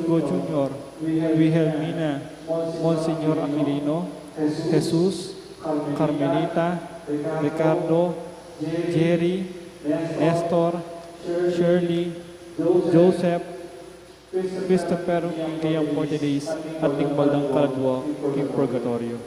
Rodrigo Jr., Wilhelmina, Monsignor Aquilino, Jesus, Carmelita, Ricardo, Jerry, Nestor, Shirley, Joseph, Christopher Kiyang Portelis, at Tingbaldang Kaladwa, King Purgatorio.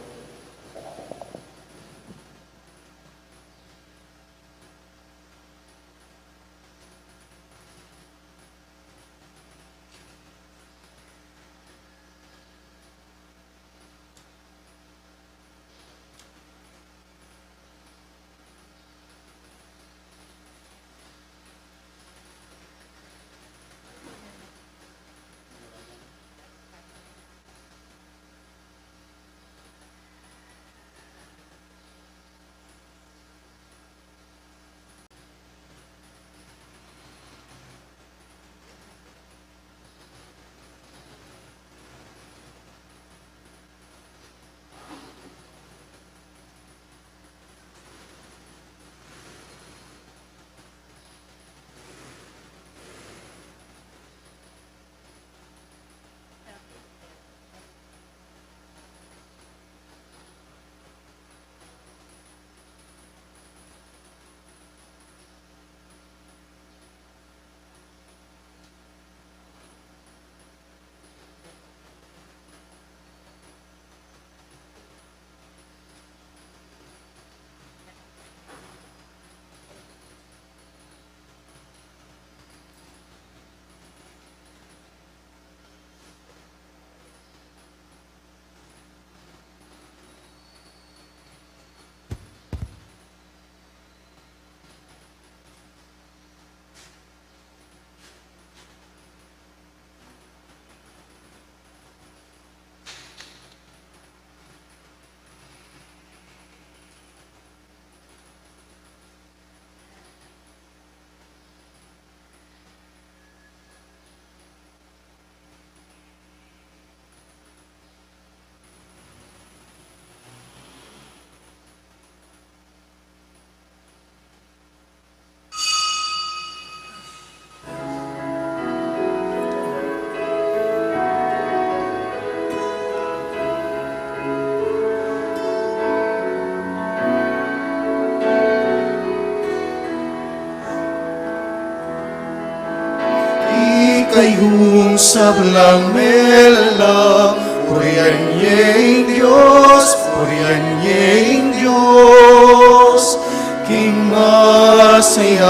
Kayong sablang melang, purihan niyeng Diyos, purihan niyeng Diyos. King masayang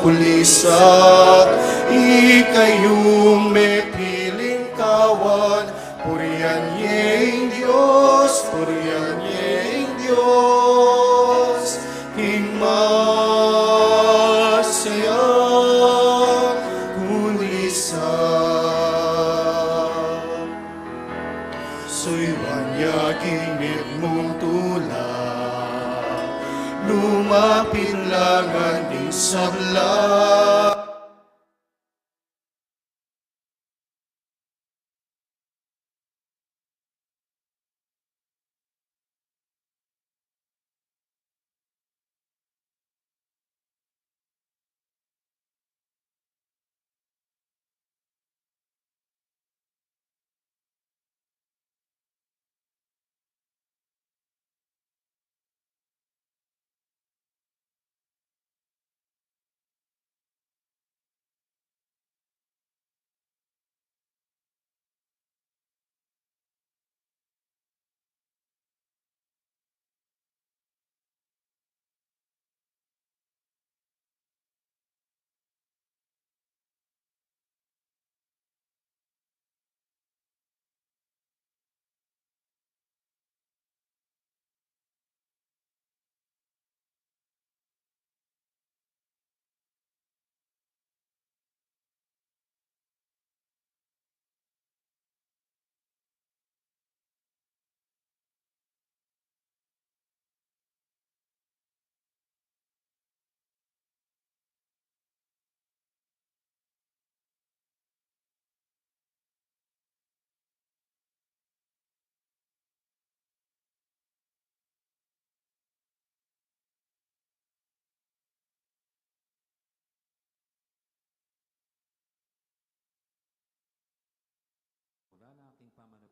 pulisak, ikayong may piling kawan, purihan niyeng Diyos, purihan niyeng Diyos. King masayang so'y wanyaging mong tulak, lumapit lang ang sabla.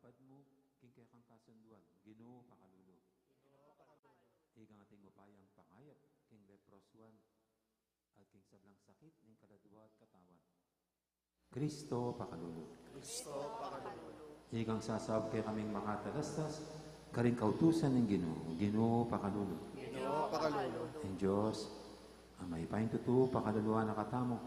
lapad mo, king kaya kang kasunduan, Ginoo pakalulu. Igang ating mapayang pangayat, king leproswan, at king sablang sakit, ning kaladwa at katawan. Kristo pakalulu. Kristo pakalulu. Igang sasab kay kaming makatalastas, karing kautusan ng Ginoo, Ginoo pakalulu. Ginoo pakalulu. Ang Diyos, ang may pahintuto, pakaluluwa na katamo,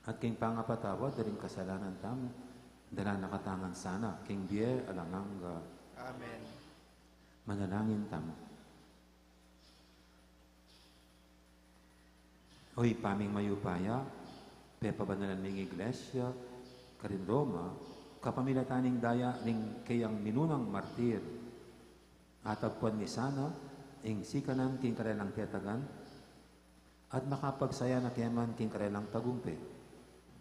at king pangapatawad, daring kasalanan tamo, dala nakatangan sana, king biye alanganga. Amen. Manalangin tamo. Oy, paming mayupaya, pepabanalan ming iglesia, karin Roma, kapamilataning daya ning kayang minunang martir, atagpuan ni sana, ing sikanan king karelang tiyatagan, at makapagsaya na keman king karelang tagumpe.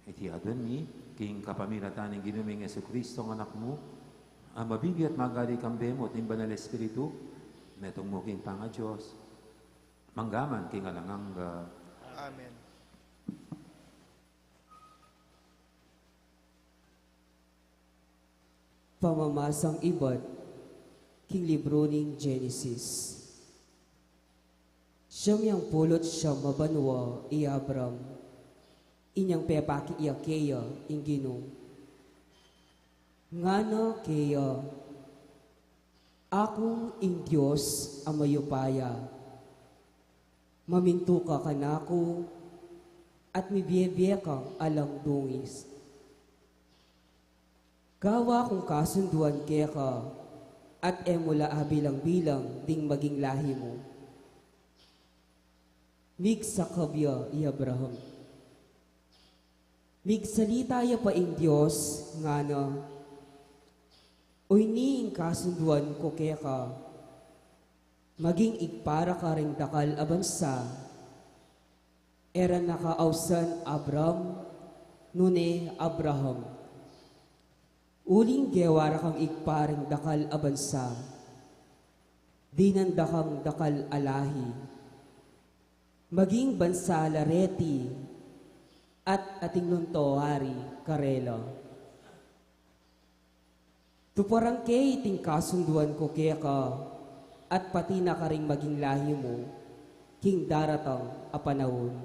Iti adon ni, king kapamilataning ginuming Yesu Kristo ng anak mo, ang mabigi at magali kang bemot ng banal espiritu, metong mo king panga Diyos, manggaman king alanganga. Amen. Pamamasang ibad, king libro ng Genesis. Siyam yang pulot siyam mabanwa i Abram, inyang pepaki iya keya ing Ginoo. Ngano keya, akong ing Diyos ang mayupaya, maminto ka kanako, at mibiye kang alang dungis. Gawa kong kasunduan kaya ka, at emula bilang-bilang ding maging lahi mo. Mig sa kabya i Abraham. Mig salita ya pa ing Diyos, nga na, uy ni ing kasunduan ko kaya ka, maging igpara ka ring dakal abansa, era nakaausan Abram, nune Abraham. Uling gewara kang igparing dakal abansa, dinanda kang dakal alahi, maging bansa lareti, at ating nuntoari karela. Tuparang kay iting kasunduan ko kaya ka, at pati na ka ring maging lahi mo, king daratang apanahon.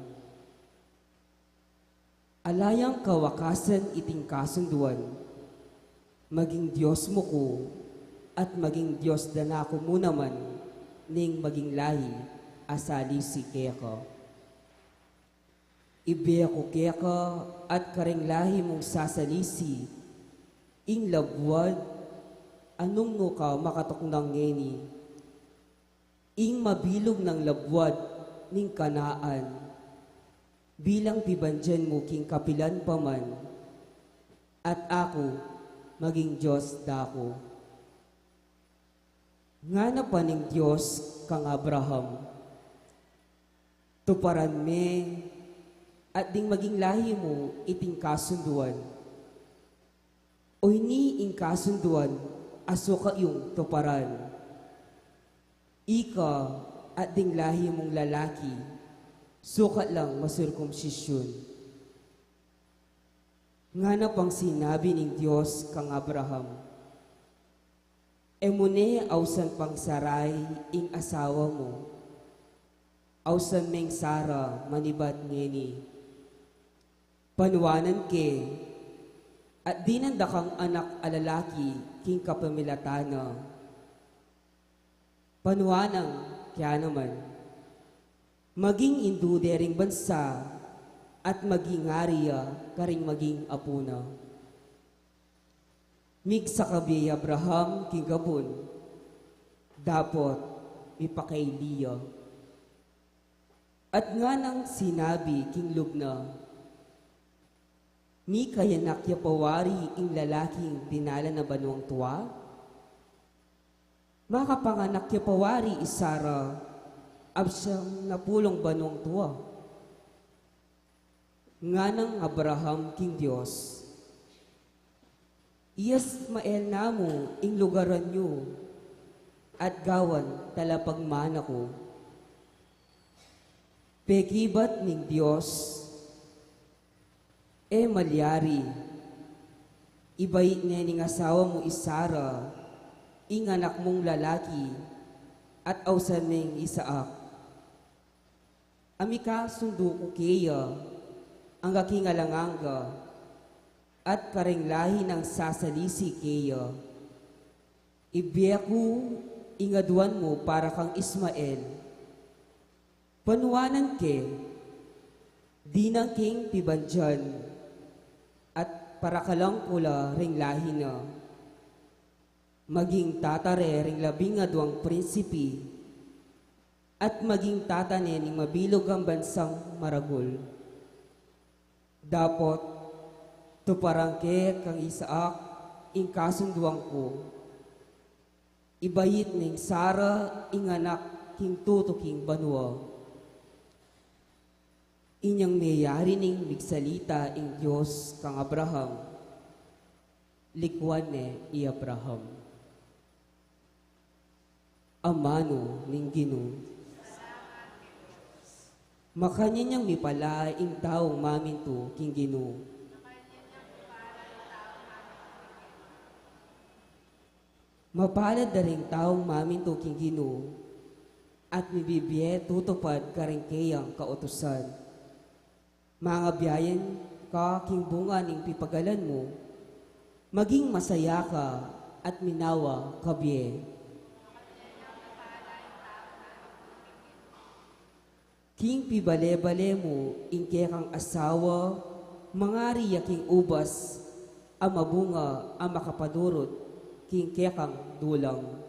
Alayang kawakasan iting kasunduan, maging Diyos mo ko, at maging Diyos dana ko mo naman, ning maging lahi, asali si kaya ka. Ibiya ko kaya ka, at karing lahi mong sasalisi, ing labwad, anong no ka makatuknang ngeni, ing mabilog ng labwad, ning kanaan, bilang pibanjan mo king kapilan paman, at ako, maging Diyos dako. Nga na pa ning Diyos kang Abraham, tuparan me, at ding maging lahi mo iting kasunduan. Oy ni ing kasunduan, aso ka yung tuparan. Ika at ding lahi mong lalaki, sukat lang masurkumsisyon. Nga na pang sinabi ng Diyos kang Abraham, emune ausan pang Saray ing asawa mo, ausan meng Sara manibat ngeni. Panuwanan ke, at dinanda kang anak alalaki king kapamilatana. Panuwanang kaya naman, maging indudering bansa, at maging ariya karing maging apuna. Mig sa kabi Abraham king gabon, dapot ipakailiya. At nga nang sinabi king Lubna, mi kayanak ya pawari ing lalaking dinala na banuang tuwa? Makapanganak ya pawari isara, absang napulong banuang tuwa. Nga ng Abraham king Diyos, iyas mael namo ing lugaran nyo, at gawan talapagmana ko. Pekibat ning Diyos, malyari, Ibait ning asawa mo Isara, ing anak mong lalaki, at ausan ning Isaak. Amika sundo ko kaya, ang aking alanganga, at karenglahi ng sasalisi kaya. Ibiya ko ingaduan mo para kang Ismael. Panuwanan ke, di nang king pibandyan, at para kalang kula ring lahi na. Maging tatare ring labing aduang prinsipi, at maging tatane ning mabilog ang bansang Maragol. Dapat, tuparangke kang Isaak, ing kasunduang ko. Ibayit ning Sara, ing anak, king tutuking banwa. Inyang mayari ning migsalita ing Diyos kang Abraham. Likwan i Abraham. Amano ning Ginoo. Makanya niyang mipala ing taong maminto king Ginoo. Mapalad na rin taong maminto king Ginoo, at mibibiye tutupad ka rin kayang kautusan. Mga biyayan ka king bunga ning pipagalan mo, maging masaya ka at minawa kabiye. King pibale-bale mo, ingke kang asawa, mangari yaking ubas, ang mabunga ang makapadurot, king kekang dulang.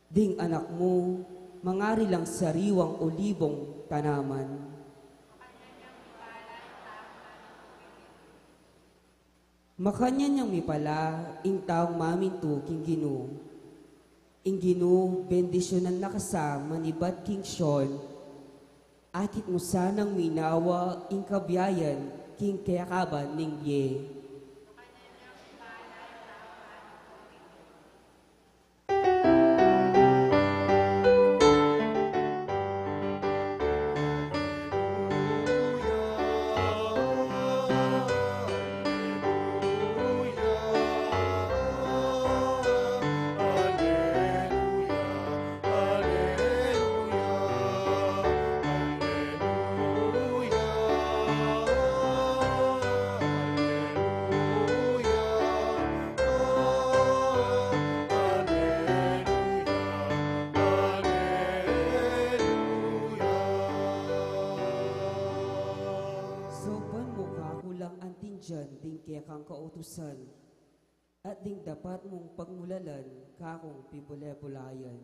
Ding anak mo, mangari lang sariwang olibong tanaman. Makanya niyang mipala, ing taong maminto king Ginoo. Ing Ginoo, bendisyonan na kasama ni Bat King Sean, akit mo sanang minawa, ing kabiyayan, king kayakaban ning ye. Dyan ding kaya kang kautusan, at ding dapat mong pagmulalan kakong pibule-bulayan.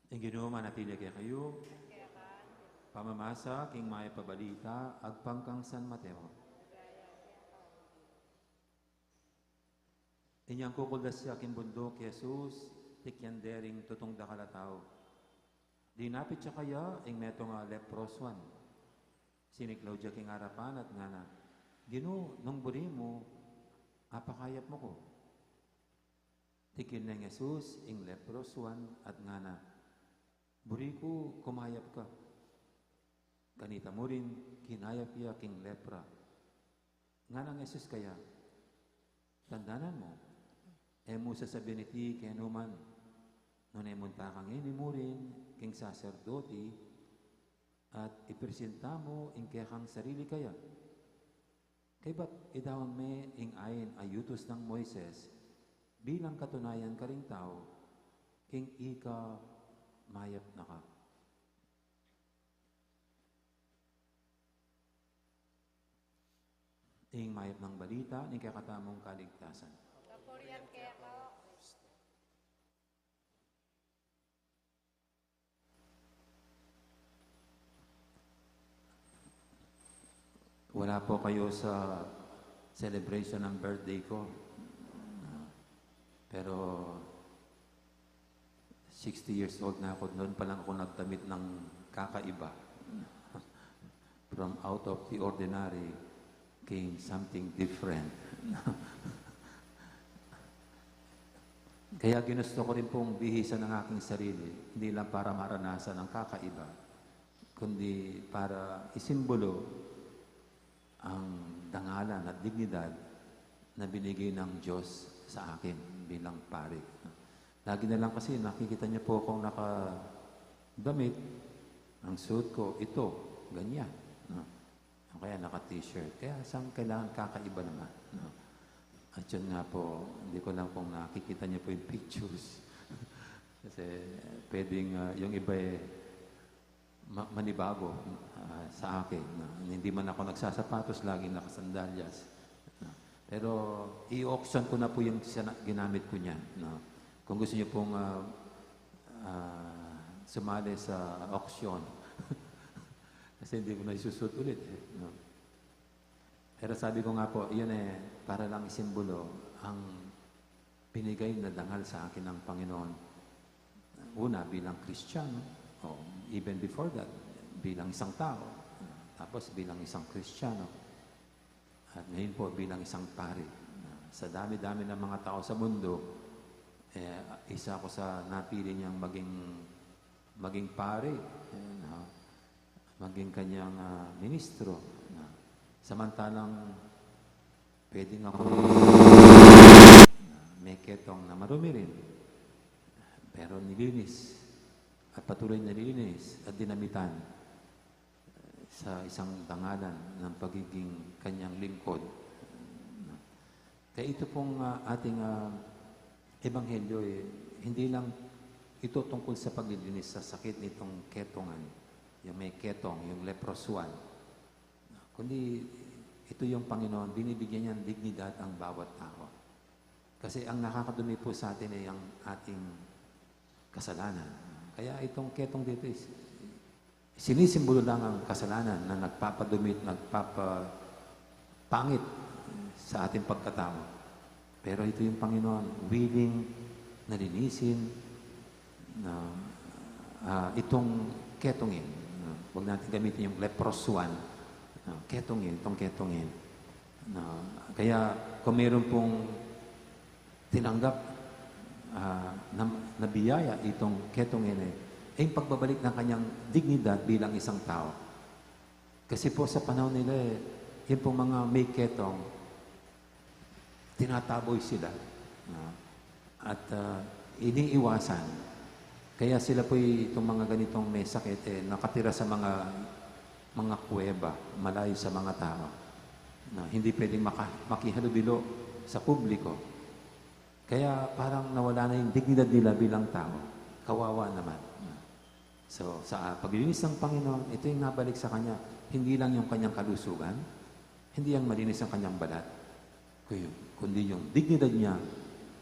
Ang Ginoo manatili kay kayo, pamamasa king may pabalita, agpangkang San Mateo. Inyang kukuldas siya king bundok, Jesus, tikyan dering tutong dakalataw. Dinapit siya kaya, ing meto nga leproswan. Siniklaw siya king harapan at ngana, Ginoo, nung buri mo, apakayap mo ko. Tikin ng Jesus, ing leproswan at ngana, buri ko, kumayap ka. Kanita mo rin, kinayap iya king lepra. Nga nang Jesus kaya, tandanan mo, mo sasabihin iti kaya numan, nung emunta kang ini mo rin, king saserdoti, at ipresenta mo, ing kaya kang sarili kaya. Kay ba't idawang me, ing ayin ayutos ng Moises, bilang katunayan ka ring tao, king ika mayap na ka. Ing mayap ng balita, ning kakatamong kaligtasan. wala po kayo sa celebration ng birthday ko. Pero 60 years old na ako, noon pa lang ako nagdamit ng kakaiba. From out of the ordinary came something different. Kaya ginusto ko rin pong bihisan ng aking sarili, hindi lang para maranasan ang kakaiba, kundi para isimbolo ang dangalan at dignidad na binigay ng Diyos sa akin bilang pari. Lagi na lang kasi nakikita niyo po akong nakadamit, ang suot ko, ito, ganyan. No? Kaya naka-t-shirt. Kaya saan kailangan kakaiba naman. No? At yun nga po, hindi ko lang kung nakikita niyo po yung pictures. Kasi pwedeng yung iba manibago sa akin. No? Hindi man ako nagsasapatos, laging nakasandalyas. No? Pero i-auction ko na po yung ginamit ko niyan. No? Kung gusto niyo pong sumali sa auction, kasi hindi ko na isusot ulit. No? Pero sabi ko nga po, yun para lang isimbolo ang binigay na dangal sa akin ng Panginoon. Una, bilang Kristiyano, even before that, bilang isang tao, tapos bilang isang Kristiyano, at ngayon po bilang isang pari. Sa dami-dami ng mga tao sa mundo, isa ako sa napili niyang maging pari, maging kanyang ministro. Samantalang pwedeng ako may ketong na marumi rin, pero nilinis at patuloy na nilinis at dinamitan sa isang dangalan ng pagiging kanyang lingkod. Kaya ito pong ating ebanghelyo, hindi lang ito tungkol sa paglilinis sa sakit nitong ketongan, yung may ketong, yung leproswan. Kundi ito yung Panginoon, binibigyan niya ng dignidad ang bawat tao. Kasi ang nakakadumi po sa atin ay ang ating kasalanan. Kaya itong ketong dito is sinisimbolo lang ang kasalanan na nagpapadumi, nagpapapangit sa ating pagkatao. Pero ito yung Panginoon, willing na linisin na itong ketongin. Huwag natin gamitin yung leproswan. Itong ketongin. Kaya kung mayroon pong tinanggap na biyaya itong ketongin yung pagbabalik ng kanyang dignidad bilang isang tao. Kasi po sa panahon nila yung pong mga may ketong, tinataboy sila at iniiwasan. Kaya sila po itong mga ganitong may sakit nakatira sa mga kuweba, malayo sa mga tao, na hindi pwedeng makihalubilo sa publiko. Kaya parang nawala na yung dignidad nila bilang tao. Kawawa naman. So, sa paglilinis ng Panginoon, ito yung nabalik sa Kanya. Hindi lang yung Kanyang kalusugan, hindi ang malinis ang Kanyang balat, kundi yung dignidad niya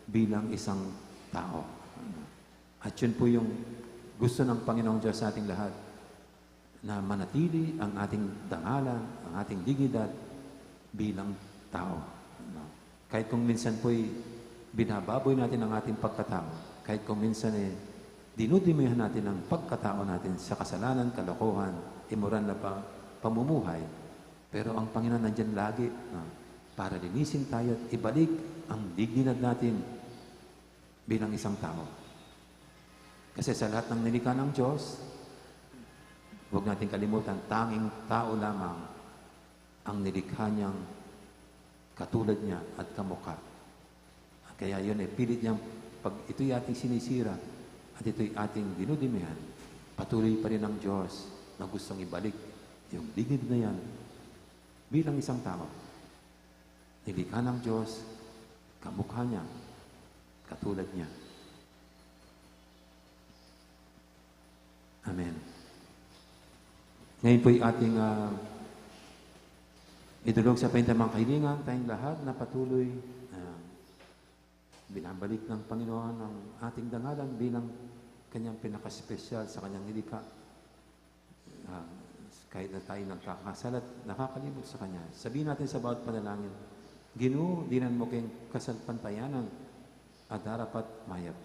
bilang isang tao. At yun po yung gusto ng Panginoong Diyos sa ating lahat, na manatili ang ating dangalan, ang ating dignidad bilang tao. Kahit kung minsan po'y binababoy natin ang ating pagkatao, kahit kung minsan dinudumihan natin ang pagkatao natin sa kasalanan, kalokohan, immoral na pamumuhay, pero ang Panginoon nandyan lagi para linisin tayo at ibalik ang dignidad natin bilang isang tao. Kasi sa lahat ng nilikha ng Diyos, huwag natin kalimutan, tanging tao lamang ang nilikha niyang katulad niya at kamukha. Kaya yun pilit niyang, pag ito'y ating sinisira at ito'y ating dinudumihan, patuloy pa rin ang Diyos na gustong ibalik yung dignidad na yan bilang isang tao. Nilikha ng Diyos, kamukha niya, katulad niya. Amen. Ngayon po'y ating idulog sa paintamang kahilingan, tayong lahat na patuloy binabalik ng Panginoon ang ating dangalan bilang kanyang pinakaspesyal sa kanyang nilikha. kahit na tayo nagkakasal at nakakalimot sa Kanya. Sabihin natin sa bawat panalangin, Ginoo, dinan mo keng kasalpantayanan at darapat mayap.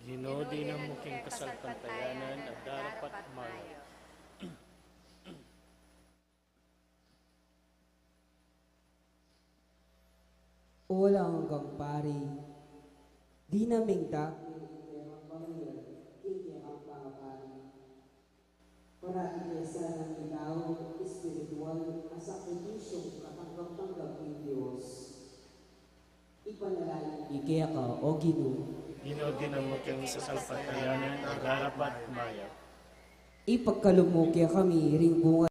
Ginoo, di na muking kasalpantayanan at darapat maya. O walang hanggang pari, di naming dako ang pamilya, hindi ang pangapari. Para inesa ng ilaw, espiritual, ang sakripisyong katanggap-tanggap ng Diyos. Ipanalangin ikaya ka, O Ginoo. Ginoo, di na muking kasalpantayanan at darapat maya. Ipagkalumukya kami ring bunga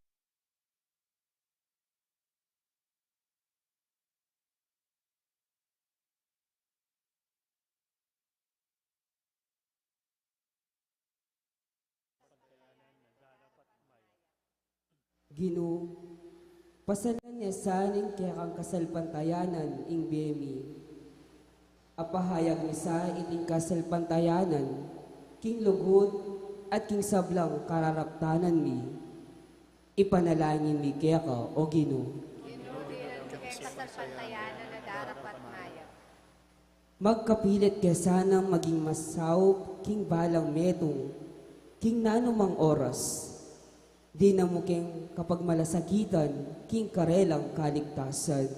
Ginoo, pasalan niya saning kaya kang kasalpantayanan ing biyemi. Apahayag ni sa iting kasalpantayanan, king lugod at king sablang kararaptanan mi. Ipanalangin mi kaya ka, O Ginoo. Ginoo, di na muking kasalpantayanan at darapat maya. Magkapilit kaya sanang maging masaw king balang metong, king nanumang oras. Di na muking kapag malasakitan, king karelang kaligtasan.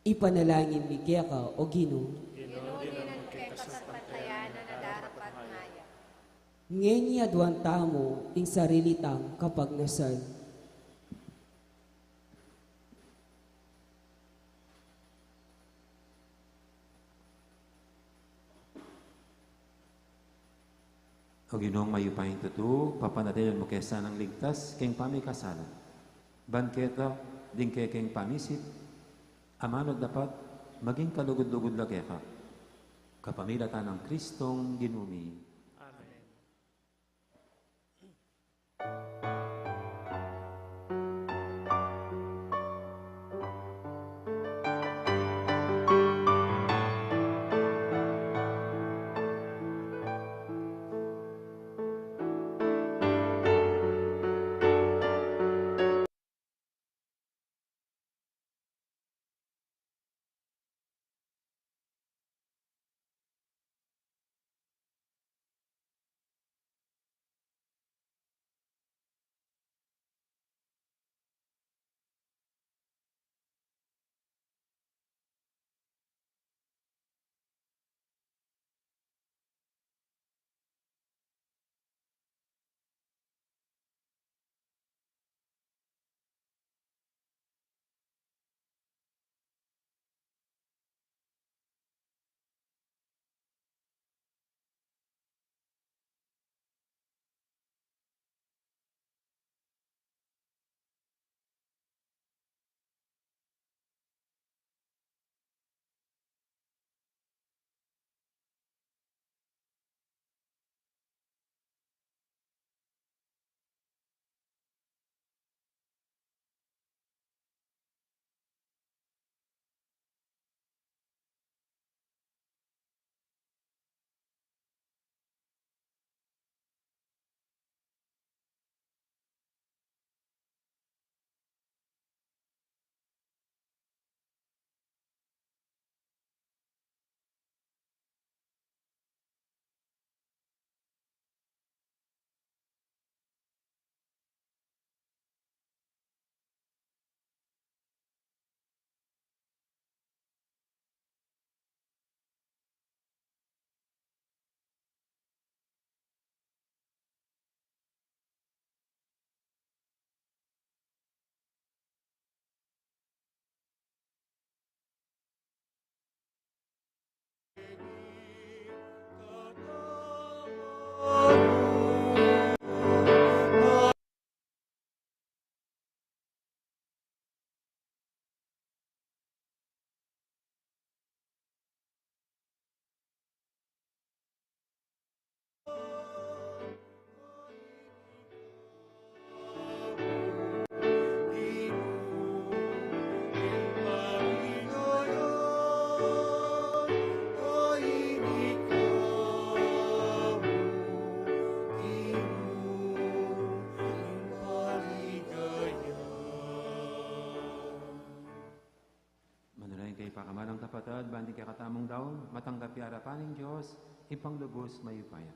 Ipanalangin mi kaya ka, O Ginoo. Ginoo, di na muking kasalpantayanan at darapat maya. Ngeni aduan tamo ting sarili tang kapagnasan. O Ginoong mayupayong tutu, papanatilan mo kesa ng ligtas, keng pamikasalan. Banketa, ding keng pamisit, amanod dapat, maging kalugod-lugod lagi ka. Kapamilatan ng Kristong ginumi. di kakatamong daon, matanggap arapaning Diyos, ipanglubos mayupaya.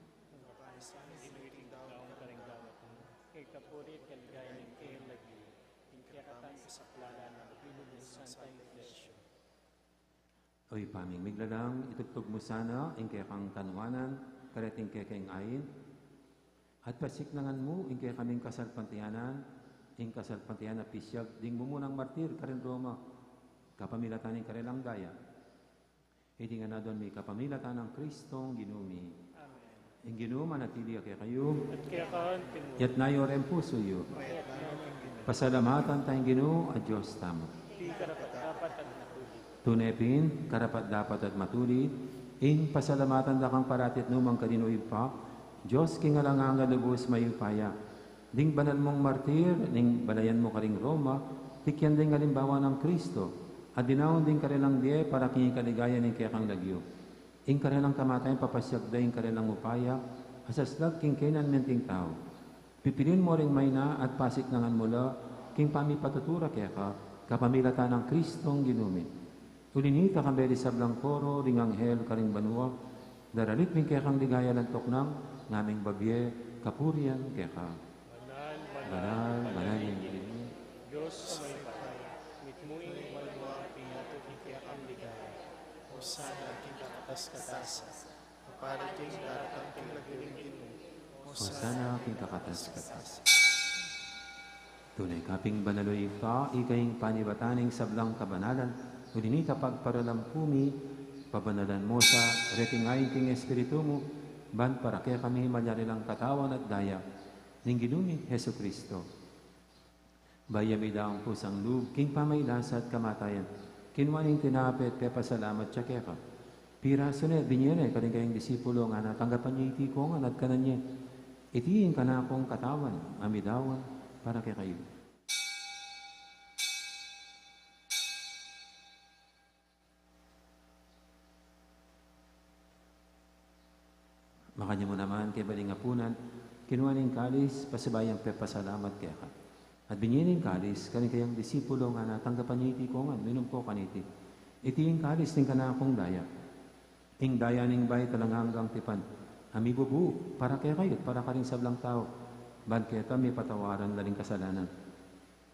Daong karinggawat mo. Kay kapurit kaligaya ng kay lagi. Inkakatan sa saklanan ng Pilipinas ng Santa Iglesia. Oy paming miglalang, itugtog mo sana, ingkaya kang tanwanan, karating kaya kayong ayin, at pasiklangan mo, ingkaya kaming kasalpantiyanan, ing kasalpantiyanan pisyag, ding mumunang martir, karin Roma, kapamilatan ng karilang daya. Iti nga na doon may kapamilatan ng Kristong ginumi. Amen. Ing ginuma natili kaya kayo, At kaya kaan timur. yat nayo rin puso yo. Mayat namin gino. Pasalamatan tayong Ginoo at Diyos tamo. Di karapat-dapat at natuli. Tunepin, karapat dapat at matuli, ing pasalamatan da kang paratit numang kadinuib pa, Diyos kingalangang lubos mayupaya. Ding banal mong martir, ning balayan mo karing Roma, tikyan ding halimbawa ng Kristo, at dinawon din karilang die para kinikaligaya ng kayakang lagyo. Ing karilang kamatayan papasyag da ing karilang upaya, asaslag king kenan menting tao. Pipilin mo ring may na at pasik nangan mula, king pami patutura kaya ka, kapamilatan ng Kristong ginumi. Ulinita kang beri sablang koro, ring anghel karing banua, daralit ming kaya kang ligaya ng toknang, ngaming babye, kapurian kaya ka. Banal, banal yung Ginoo. Diyos sa may patay. Mitmuing malwa, pinato kaya ang ligaya. O sana king kakatas-katas. Kaparating daratang king lagiling gino. O sana aking kakatas-katas. Tunay kaping banaloy ka, ikaying panibataning sablang kabanalan, ulinita pagparalampumi, pabanalan mo sa retingayin king espiritu mo, ban para kaya kami malyarilang katawan at daya, ning ginumi Heso Kristo. Bayami daang pusang loob, king pamaylasa at kamatayan, kinwaning tinapit, pepasalamat siya kaya ka. Pira sunod, binyere, kaling kayong disipulo nga natanggapan niya iti ko nga natkanan niya. Itiin ka na akong katawan, amidawan, para kay kayo. Makanya mo naman kay balingapunan, kinuha ng kalis, pasibayang pepasalamat kaya ka. At binyin ng kalis, kaling kayang disipulo nga natanggapan niya iti ko nga, minum ko kaniti. Itiin kalis, ting ka na akong daya. Ing daya ning bay talang hanggang tipan. Ami bubu, para kaya kayo, para ka rin sablang tao. Ban kaya may patawaran laling kasalanan.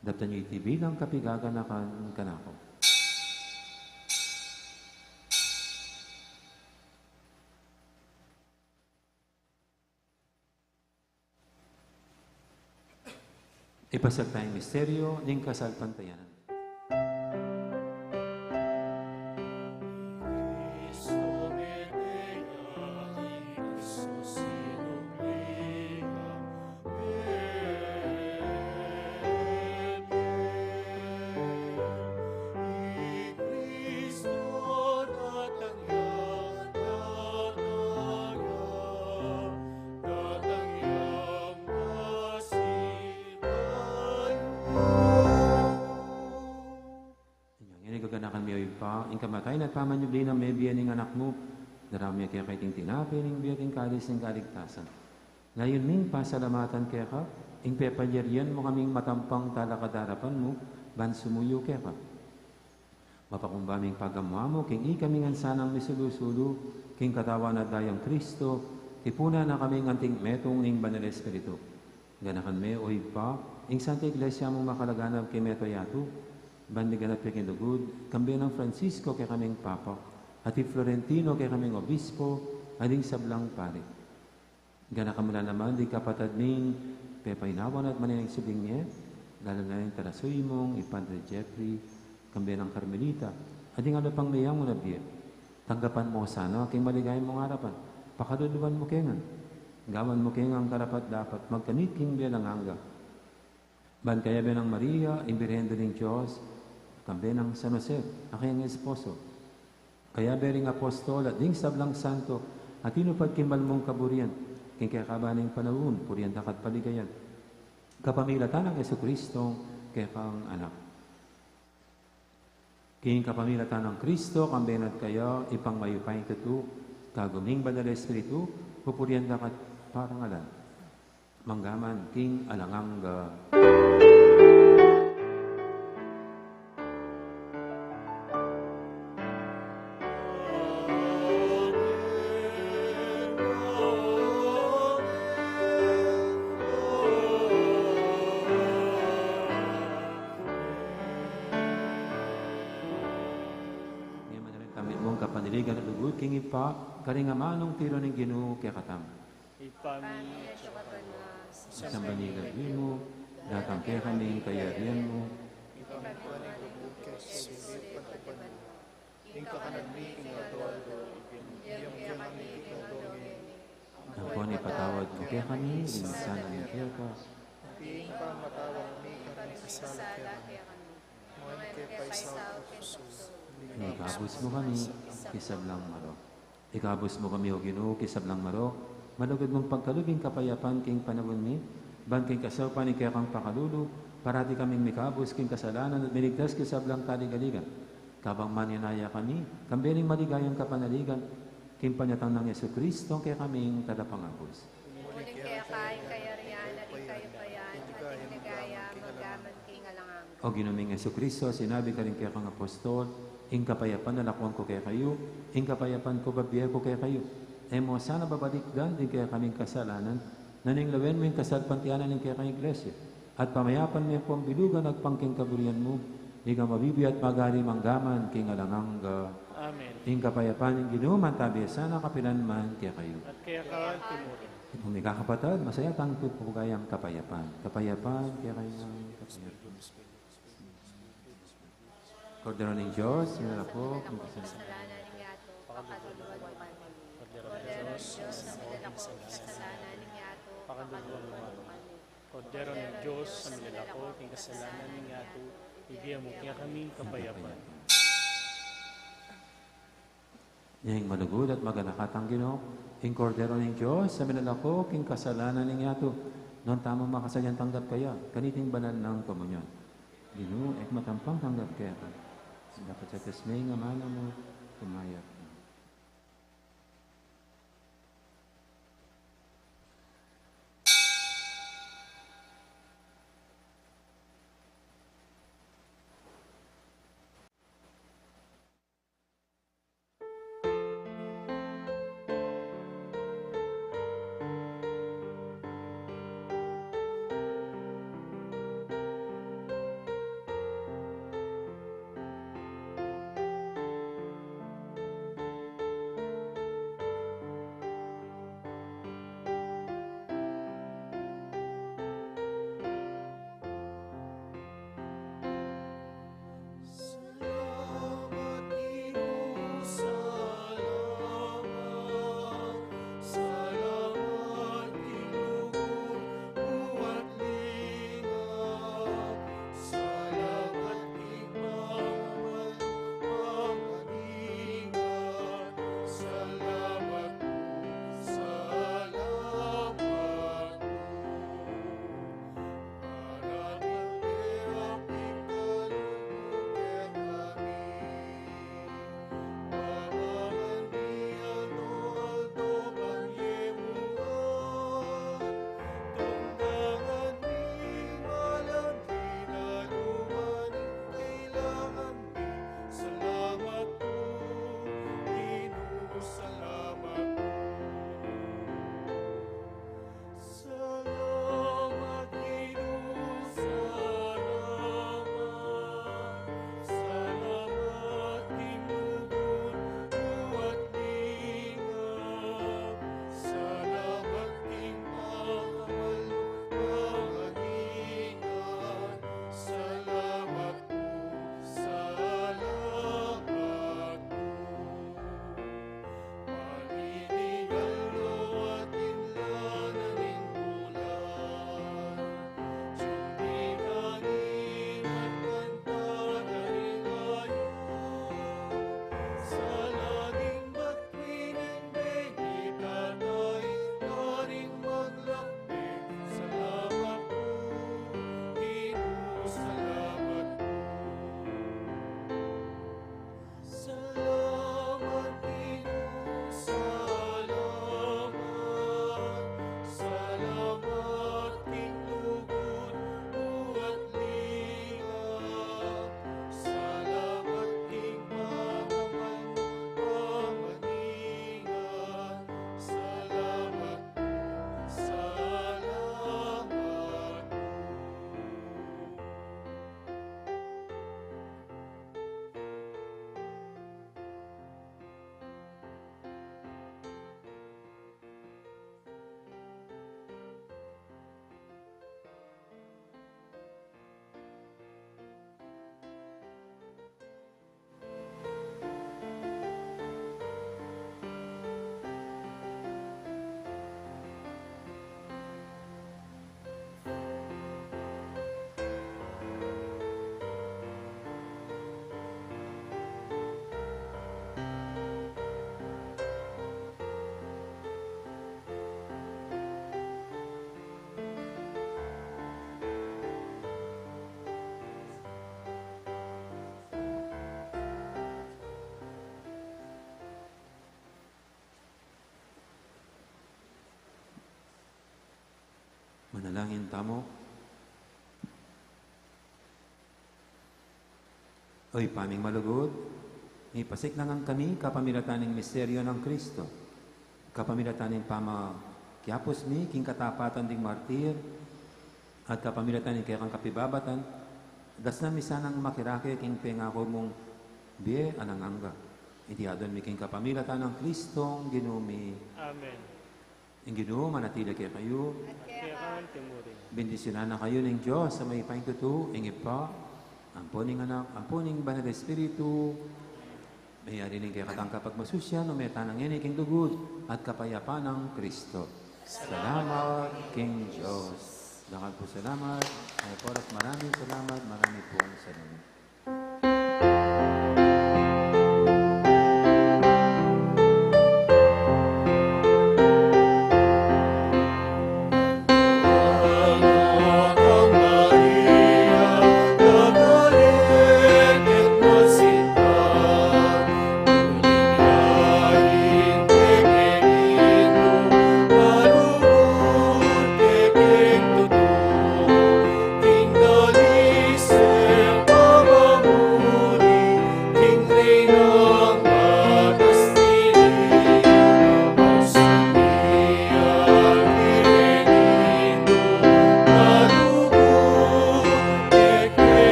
Dapta niyo iti bilang kapigaganakan kanako. Ipasag tayong misteryo ng kasalpantayanan. Ing kamatay na pamanyubli ng may biyan ng anak mo, darami kaya kay ting tinapi ng biyan ng kalis ng kaligtasan. Ngayon ming pasalamatan kaya ka, ing pepalyarian mo kaming matampang talakadarapan mo, ban sumuyo kaya ka. Mapakumbaming pagamwa mo, king ikamingan sanang misulusulo, king katawan na dayang Kristo, tipuna na kaming anting metong ing banal espiritu. Ganakan me oy pa, ing Santa Iglesia mong makalaganap kay meto yato, bandigan at pekindugod, kambi ng Francisco kay kaming Papa, at Florentino kay kaming Obispo, ading sablang pari. Gana kamula naman, di kapatad ning pepainawan at manining subing niya, lalo na yung tarasoy mong, Padre Jeffrey, kambi ng Carmelita, ading ano pang mayang mo na biya. Tanggapan mo sana, aking maligay mong harapan, pakaduluan mo kengan. Gawan mo kengang karapat dapat, magkanit king biya ng hangga. Ban kaya biya ng Maria, imbirhendo ng Diyos, kambi ng San Jose, aking esposo. Kaya bering apostol at ding sablang santo, at inupad kimbal mong kaburian, king kaya kabaning panahon, purian dakat paligayan. Kapamilatan ng Yesu Kristo, kaya kang anak. King kapamilatan ng Kristo, kambenat kayo, ipang mayupay tutu, kaguming banal espiritu, pupurian dakat parangalan. Manggaman, king alanganga. Ing ipa, karingamanong tiro ng Ginoo kaya katam. Pamilya siya ka ba na Sa banilag mo, datang kaya kami kayarian mo, ang po ni patawad mo kaya kami, insan ang kaya ka. Piing pa matawag mi kami kasala kaya kami. Mohon kay paisaw Jesus. Ikabos mo kami, kisablang maro. Ikabos mo kami, O Ginoo, kisablang maro. Malugod mong pagkalubing kapayapan king panawon mi, ban king kasapan ni kaya kang pakalulu, parati kaming mikabos king kasalanan at minigtas kisablang kaligaligan. Kabang maninaya kami, kambiling maligayang kapanaligan, king panyatang ng Yesu Kristo, kaya kaming tadapangabos. Ngunit kaya kain kaya riyan, at kayo pa yan, at inagaya, magaman king alangang. O Ginuming Yesu Kristo, sinabi ka rin kaya kang apostol, ing kapayapan nalakuan ko kaya kayo, ing kapayapan ko babiya ko kaya kayo. Mo sana babalikdan din kaya kaming kasalanan, naninglawen mo yung kasalpantianan ng kaya kang iglesia. At pamayapan mo yung bilugan at pangking kaburian mo, di ka mabibi at magari manggaman king alangang Amen. ing kapayapan ng ginuman tabi sana kapilan man kaya kayo. At kaya kawan timurin. Kung may kakapatid, masaya tang pupugayang kapayapan. Kapayapan kaya kayo ng kapayapan. Kordero ng Diyos, sinala po, kung Kasalanan ng yato, pakatuluan mo kami. Kordero ng Diyos, ang nilalako, kasalanan ng yato, pakatuluan mo kami. Kordero ng Diyos, ang nilalako, king kasalanan ng yato, ibigay mo kaya kaming kapayapan. Yang malugod at maganakatang Ginoo, ing kordero ng Diyos, sa minalako, king kasalanan ng yato, noon tamang makasalyan tanggap kaya, kaniting banal ng komunyon. Ginoo, ek matampang tanggap kaya ka. Dapat sa tesmay nga mana mo, kumayat. Manalangin tamo. Oy, paming malugod, ipasik na nga kami kapamilataning misteryo ng Kristo. Kapamilataning kiapos mi, king katapatan ding martir, at kapamilataning kaya kang kapibabatan, das na misanang makirake king pengako mong biye ananganga. Iti adon mi king kapamilatan ng Kristong ginumi. Amen. Ang Ginoo manatili kayo. At Kaya kawan timurin. Bendisyonan na kayo ng Diyos sa may paingtutu, ing ipa, amponing anak, amponing banal espiritu, may arinig kaya katang kapag masusya, no may tanang yan iking dugod, at kapayapaan ng Kristo. Salamat, King Diyos. Dakal po salamat. Ay poras maraming salamat, marami po ang salamat.